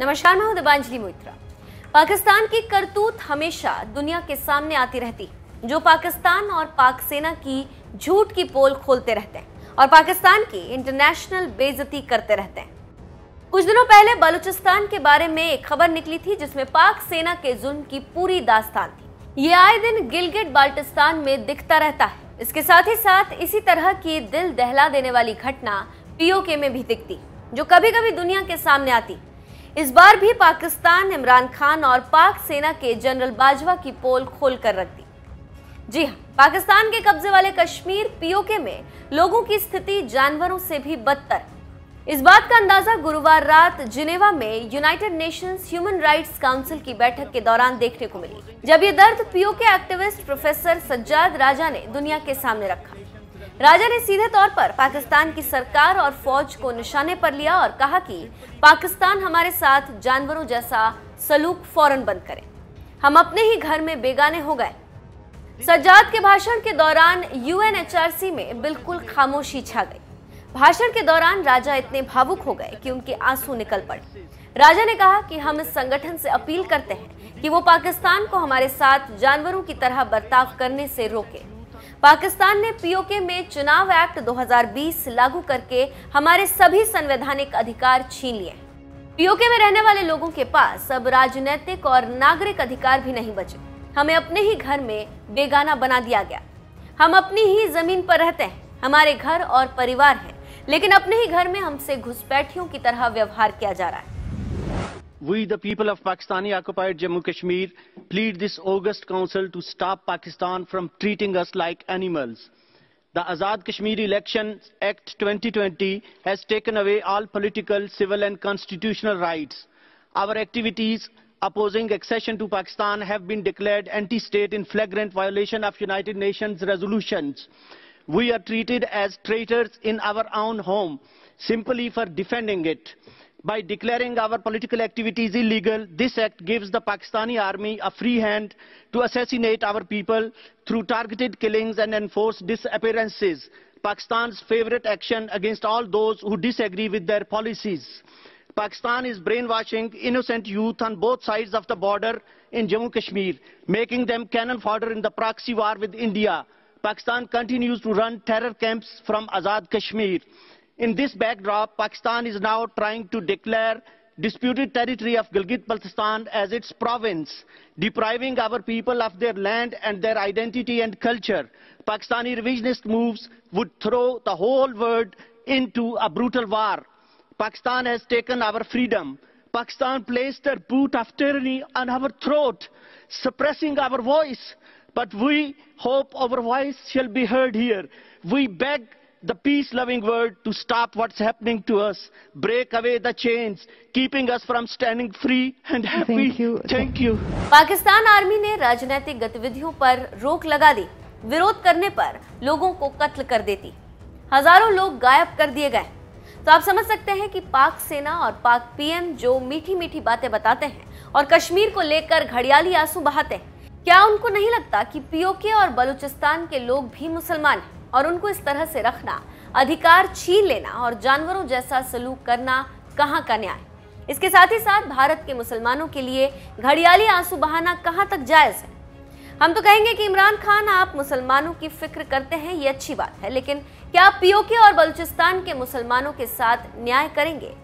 नमस्कार, मैं हूं दीपांजलि मोइत्रा। पाकिस्तान की करतूत हमेशा दुनिया के सामने आती रहती, जो पाकिस्तान और पाक सेना की झूठ की पोल खोलते रहते हैं और पाकिस्तान की इंटरनेशनल बेइज्जती करते रहते हैं। कुछ दिनों पहले बलूचिस्तान के बारे में एक खबर निकली थी जिसमें पाक सेना के जुल्म की पूरी दास्तान थी। ये आए दिन गिलगिट बाल्टिस्तान में दिखता रहता है। इसके साथ ही साथ इसी तरह की दिल दहला देने वाली घटना पीओके में भी दिखती, जो कभी कभी दुनिया के सामने आती। इस बार भी पाकिस्तान इमरान खान और पाक सेना के जनरल बाजवा की पोल खोल कर रख दी। जी हाँ, पाकिस्तान के कब्जे वाले कश्मीर पीओके में लोगों की स्थिति जानवरों से भी बदतर। इस बात का अंदाजा गुरुवार रात जिनेवा में United Nations human rights council की बैठक के दौरान देखने को मिली, जब ये दर्द पीओके एक्टिविस्ट प्रोफेसर सज्जाद राजा ने दुनिया के सामने रखा। राजा ने सीधे तौर पर पाकिस्तान की सरकार और फौज को निशाने पर लिया और कहा कि पाकिस्तान हमारे साथ जानवरों जैसा सलूक फौरन बंद करे, हम अपने ही घर में बेगाने हो गए। सज्जाद के भाषण के दौरान यूएनएचआरसी में बिल्कुल खामोशी छा गई। भाषण के दौरान राजा इतने भावुक हो गए कि उनके आंसू निकल पड़े। राजा ने कहा कि हम इस संगठन से अपील करते हैं कि वो पाकिस्तान को हमारे साथ जानवरों की तरह बर्ताव करने से रोके। पाकिस्तान ने पीओके में चुनाव एक्ट 2020 लागू करके हमारे सभी संवैधानिक अधिकार छीन लिए। पीओके में रहने वाले लोगों के पास अब राजनीतिक और नागरिक अधिकार भी नहीं बचे। हमें अपने ही घर में बेगाना बना दिया गया। हम अपनी ही जमीन पर रहते हैं, हमारे घर और परिवार हैं, लेकिन अपने ही घर में हमसे घुसपैठियों की तरह व्यवहार किया जा रहा है। We, the people of Pakistani-occupied Jammu Kashmir, plead this august council to stop Pakistan from treating us like animals. The Azad Kashmir Elections Act 2020 has taken away all political, civil and constitutional rights. Our activities opposing accession to Pakistan have been declared anti-state in flagrant violation of United Nations resolutions. We are treated as traitors in our own home simply for defending it. By declaring our political activities illegal, this act gives the Pakistani army a free hand to assassinate our people through targeted killings and enforced disappearances, Pakistan's favorite action against all those who disagree with their policies. Pakistan is brainwashing innocent youth on both sides of the border in Jammu Kashmir, making them cannon fodder in the proxy war with India. Pakistan continues to run terror camps from Azad Kashmir. In this backdrop, Pakistan is now trying to declare disputed territory of Gilgit-Baltistan as its province, depriving our people of their land and their identity and culture. Pakistani revisionist moves would throw the whole world into a brutal war. Pakistan has taken our freedom. Pakistan placed their boot of tyranny on our throat, suppressing our voice. But we hope our voice shall be heard here. We beg the peace-loving world to stop what's happening to us, break away the chains, keeping us from standing free and happy. Thank you. Pakistan army ने राजनीतिक गतिविधियों पर रोक लगा दी। विरोध करने पर लोगों को कत्ल कर देती। हजारों लोग गायब कर दिए गए। तो आप समझ सकते हैं कि पाक सेना और पाक पीएम जो मीठी मीठी बातें बताते हैं और कश्मीर को लेकर घड़ियाली आंसू बहाते हैं, क्या उनको नहीं लगता कि पीओके और बलूचिस्तान के लोग भी मुसलमान हैं और उनको इस तरह से रखना, अधिकार छीन लेना और जानवरों जैसा सलूक करना कहां का न्याय? इसके साथ ही साथ भारत के मुसलमानों के लिए घड़ियाली आंसू बहाना कहां तक जायज है? हम तो कहेंगे कि इमरान खान, आप मुसलमानों की फिक्र करते हैं, ये अच्छी बात है, लेकिन क्या आप पीओके और बलूचिस्तान के मुसलमानों के साथ न्याय करेंगे?